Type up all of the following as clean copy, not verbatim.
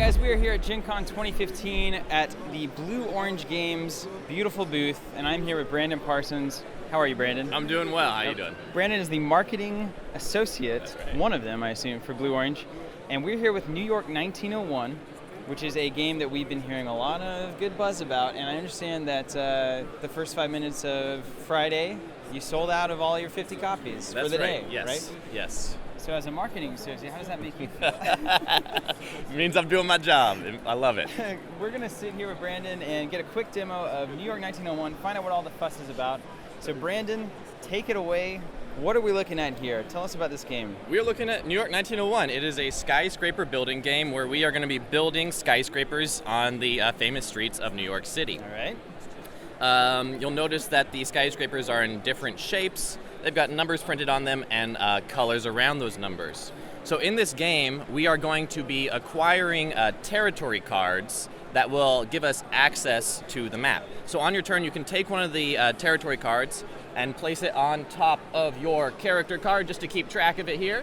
guys, we are here at GenCon 2015 at the Blue Orange Games beautiful booth, and I'm here with Brandon Parsons. How are you, Brandon? I'm doing well. How you doing? Brandon is the marketing associate, right. one of them, I assume, for Blue Orange, and we're here with New York 1901, which is a game that we've been hearing a lot of good buzz about, and I understand that the first 5 minutes of Friday, you sold out of all your 50 copies for the day, Yes. right? Yes. So as a marketing associate, how does that make you feel? It means I'm doing my job. I love it. We're going to sit here with Brandon and get a quick demo of New York 1901, find out what all the fuss is about. So Brandon, take it away. What are we looking at here? Tell us about this game. We're looking at New York 1901. It is a skyscraper building game where we are going to be building skyscrapers on the famous streets of New York City. All right. You'll notice that the skyscrapers are in different shapes. They've got numbers printed on them and colors around those numbers. So in this game, we are going to be acquiring territory cards that will give us access to the map. So on your turn, you can take one of the territory cards and place it on top of your character card just to keep track of it here.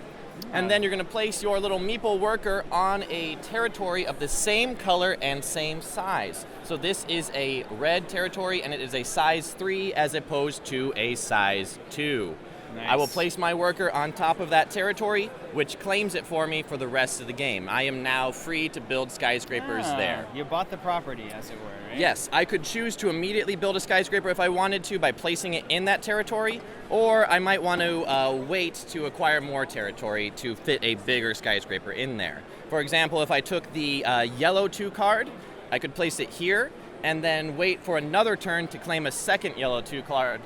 And then you're going to place your little meeple worker on a territory of the same color and same size. So this is a red territory, and it is a size 3 as opposed to a size 2. Nice. I will place my worker on top of that territory, which claims it for me for the rest of the game. I am now free to build skyscrapers there. You bought the property, as it were, right? Yes, I could choose to immediately build a skyscraper if I wanted to by placing it in that territory, or I might want to wait to acquire more territory to fit a bigger skyscraper in there. For example, if I took the yellow 2 card, I could place it here and then wait for another turn to claim a second yellow 2 card,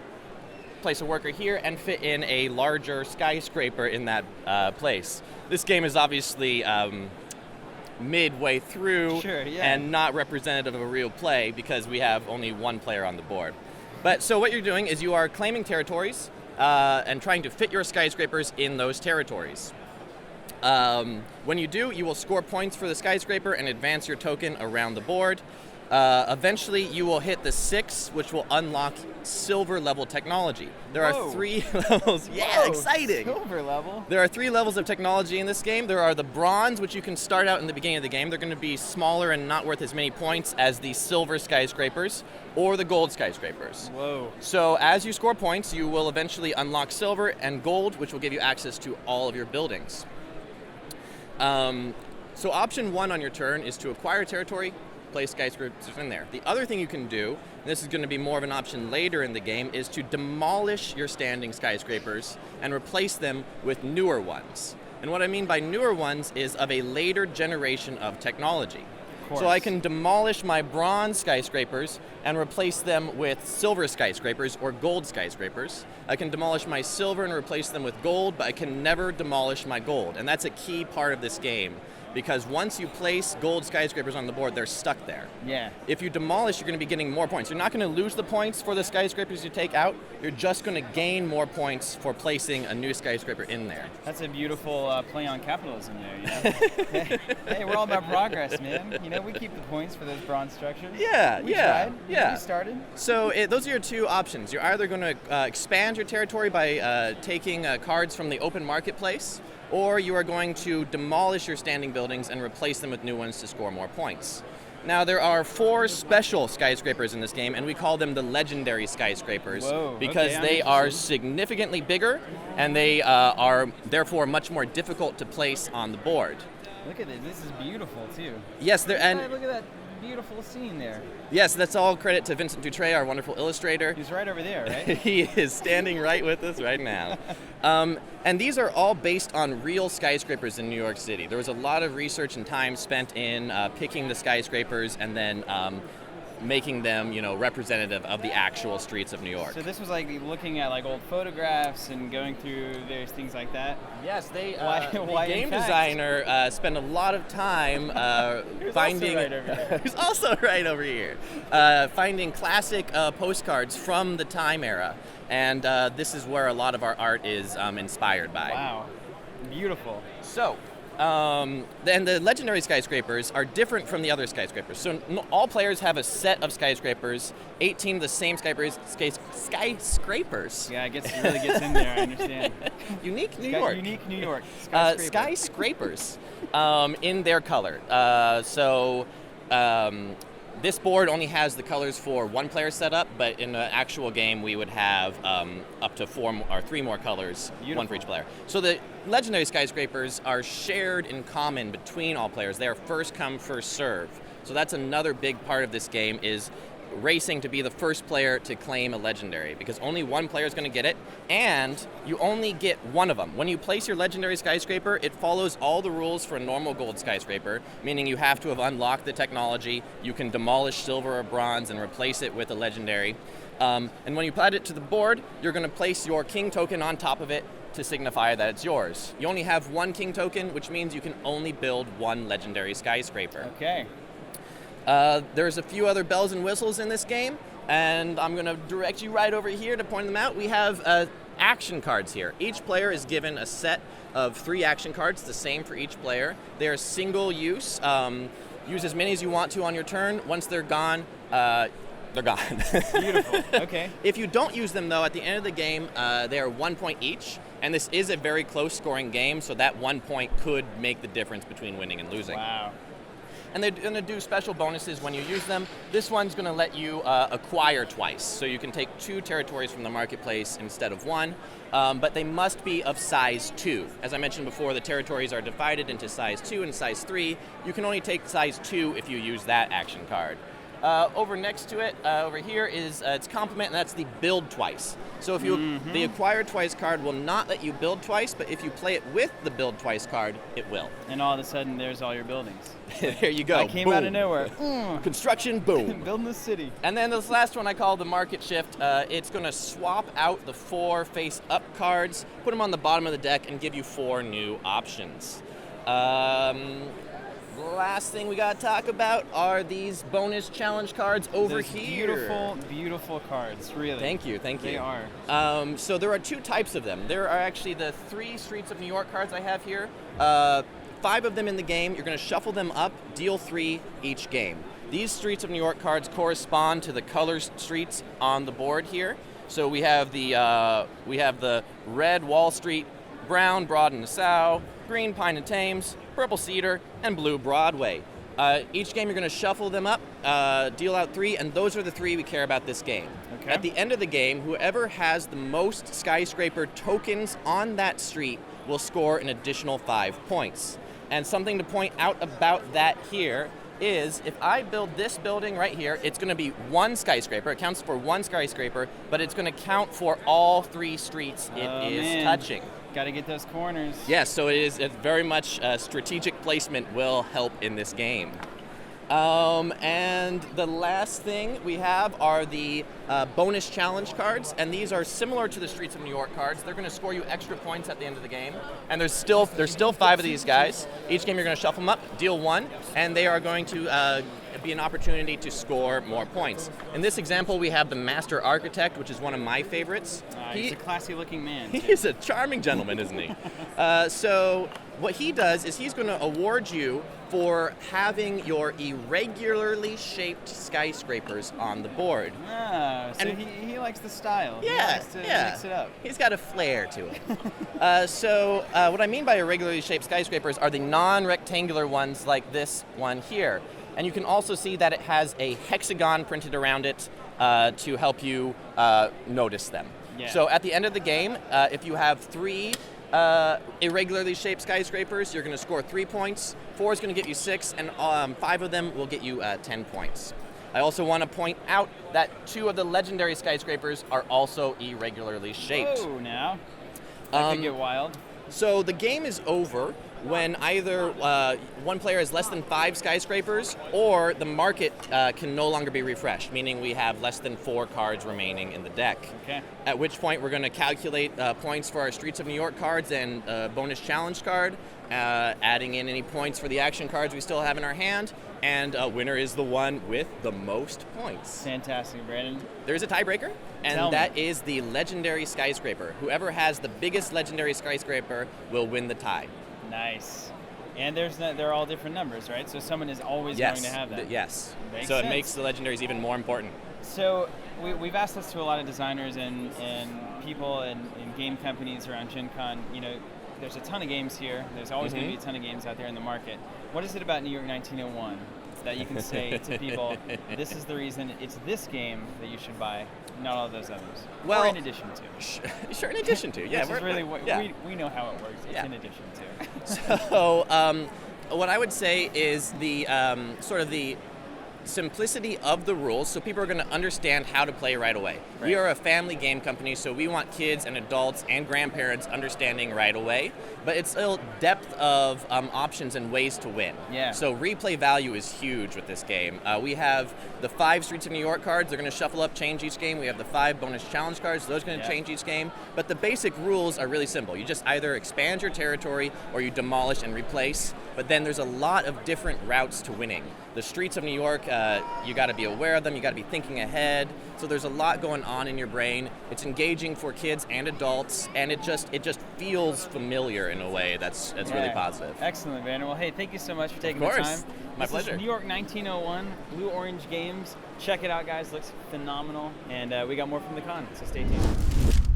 place a worker here, and fit in a larger skyscraper in that place. This game is obviously midway through and not representative of a real play because we have only one player on the board. But so what you're doing is you are claiming territories and trying to fit your skyscrapers in those territories. When you do, you will score points for the skyscraper and advance your token around the board. Eventually, you will hit the 6, which will unlock silver level technology. There are 3 levels. Yeah, exciting! Silver level? There are 3 levels of technology in this game. There are the bronze, which you can start out in the beginning of the game. They're going to be smaller and not worth as many points as the silver skyscrapers or the gold skyscrapers. Whoa. So as you score points, you will eventually unlock silver and gold, which will give you access to all of your buildings. So option 1 on your turn is to acquire territory, place skyscrapers in there. The other thing you can do, and this is going to be more of an option later in the game, is to demolish your standing skyscrapers and replace them with newer ones. And what I mean by newer ones is of a later generation of technology. So I can demolish my bronze skyscrapers and replace them with silver skyscrapers or gold skyscrapers. I can demolish my silver and replace them with gold, but I can never demolish my gold. And that's a key part of this game, because once you place gold skyscrapers on the board, they're stuck there. Yeah. If you demolish, you're going to be getting more points. You're not going to lose the points for the skyscrapers you take out. You're just going to gain more points for placing a new skyscraper in there. That's a beautiful play on capitalism there, you know? Hey, we're all about progress, man. You know, we keep the points for those bronze structures. Yeah, we tried. yeah. We started. So those are your 2 options. You're either going to expand your territory by taking cards from the open marketplace, or you are going to demolish your standing buildings and replace them with new ones to score more points. Now, there are 4 special skyscrapers in this game, and we call them the legendary skyscrapers because they are significantly bigger, and they are therefore much more difficult to place on the board. Look at this. This is beautiful, too. Yes, Look at that beautiful scene there. Yes, that's all credit to Vincent Dutray, our wonderful illustrator. He's right over there, right? He is standing right with us right now. And these are all based on real skyscrapers in New York City. There was a lot of research and time spent in picking the skyscrapers and then making them, representative of the actual streets of New York. So this was like looking at like old photographs and going through various things like that? Yes, the why game designer spent a lot of time finding... Who's also right over here. Finding classic postcards from the time era. And this is where a lot of our art is inspired by. Wow. Beautiful. So, Then the legendary skyscrapers are different from the other skyscrapers. So all players have a set of skyscrapers, 18 of the same skyscrapers. Yeah, it really gets in there, I understand. Unique New York. Unique New York. Skyscrapers in their color. This board only has the colors for one player setup, but in the actual game we would have up to 3 more colors, Beautiful. one for each player. So the legendary skyscrapers are shared in common between all players. They are first come, first serve. So that's another big part of this game, is racing to be the first player to claim a legendary, because only one player is going to get it, and you only get one of them. When you place your legendary skyscraper, it follows all the rules for a normal gold skyscraper, meaning you have to have unlocked the technology. You can demolish silver or bronze and replace it with a legendary. And when you add it to the board, you're going to place your king token on top of it to signify that it's yours. You only have one king token, which means you can only build one legendary skyscraper. Okay. There's a few other bells and whistles in this game, and I'm going to direct you right over here to point them out. We have action cards here. Each player is given a set of 3 action cards, the same for each player. They're single use. Use as many as you want to on your turn. Once they're gone, they're gone. Beautiful. Okay. If you don't use them, though, at the end of the game, they are 1 point each, and this is a very close scoring game, so that 1 point could make the difference between winning and losing. Wow. And they're going to do special bonuses when you use them. This one's going to let you acquire twice, so you can take 2 territories from the marketplace instead of 1, but they must be of size 2. As I mentioned before, the territories are divided into size 2 and size 3. You can only take size 2 if you use that action card. Over next to it, over here, is its complement, and that's the build twice. So if you the acquire twice card will not let you build twice, but if you play it with the build twice card, it will. And all of a sudden, there's all your buildings. There you go. I came boom. out of nowhere. Construction, boom. Building the city. And then this last one I call the market shift. It's going to swap out the 4 face-up cards, put them on the bottom of the deck, and give you 4 new options. The last thing we got to talk about are these bonus challenge cards over here. Beautiful, beautiful cards, really. Thank you. They are. So there are 2 types of them. There are actually the 3 Streets of New York cards I have here. 5 of them in the game. You're going to shuffle them up, deal 3 each game. These Streets of New York cards correspond to the color streets on the board here. So we have the red Wall Street, brown Broad and Nassau, green Pine and Thames, purple Cedar, and blue Broadway. Each game you're going to shuffle them up, deal out 3, and those are the 3 we care about this game. Okay. At the end of the game, whoever has the most skyscraper tokens on that street will score an additional 5 points. And something to point out about that here is if I build this building right here, it's going to be 1 skyscraper. It counts for 1 skyscraper, but it's going to count for all 3 streets it is touching. Got to get those corners. Yes, so it's very much strategic placement will help in this game. And the last thing we have are the bonus challenge cards, and these are similar to the Streets of New York cards. They're going to score you extra points at the end of the game, and there's still 5 of these guys. Each game you're going to shuffle them up, deal 1, and they are going to be an opportunity to score more points. In this example, we have the Master Architect, which is one of my favorites. He's a classy-looking man. He's a charming gentleman, isn't he? So what he does is he's going to award you for having your irregularly shaped skyscrapers on the board. So he likes the style. Yeah, he likes to mix it up. He's got a flair to it. So what I mean by irregularly shaped skyscrapers are the non-rectangular ones like this one here. And you can also see that it has a hexagon printed around it to help you notice them. Yeah. So at the end of the game, if you have 3 irregularly shaped skyscrapers, you're going to score 3 points. 4 is going to get you 6, and 5 of them will get you 10 points. I also want to point out that 2 of the legendary skyscrapers are also irregularly shaped. Oh, now. That could get wild. So the game is over when either one player has less than 5 skyscrapers or the market can no longer be refreshed, meaning we have less than 4 cards remaining in the deck. Okay. At which point we're going to calculate points for our Streets of New York cards and bonus challenge card, adding in any points for the action cards we still have in our hand, and winner is the one with the most points. Fantastic, Brandon. There's a tiebreaker, and Tell me. that is the legendary skyscraper. Whoever has the biggest legendary skyscraper will win the tie. Nice. And they're all different numbers, right? So someone is always going to have that. Yes. Makes so sense. It makes the legendaries even more important. So we've asked this to a lot of designers and people and game companies around GenCon. You know, there's a ton of games here. There's always going to be a ton of games out there in the market. What is it about New York 1901 that you can say to people, this is the reason it's this game that you should buy, not all those others? Well, or in addition to. Sure, in addition to. Yeah, This is really what yeah. we know how it works. It's in addition to. So, what I would say is the sort of the simplicity of the rules, so people are going to understand how to play right away. Right. We are a family game company, so we want kids and adults and grandparents understanding right away, but it's still depth of options and ways to win. Yeah. So replay value is huge with this game. We have the 5 Streets of New York cards. They're going to shuffle up, change each game. We have the 5 bonus challenge cards. Those are going to change each game. But the basic rules are really simple. You just either expand your territory or you demolish and replace. But then there's a lot of different routes to winning. The streets of New York, you got to be aware of them. You got to be thinking ahead. So there's a lot going on in your brain. It's engaging for kids and adults, and it just feels familiar in a way that's really positive. Excellent, Vander. Well, hey, thank you so much for taking the Of time. course. My pleasure. This is New York 1901, Blue Orange Games. Check it out, guys. Looks phenomenal. And we got more from the con, so stay tuned.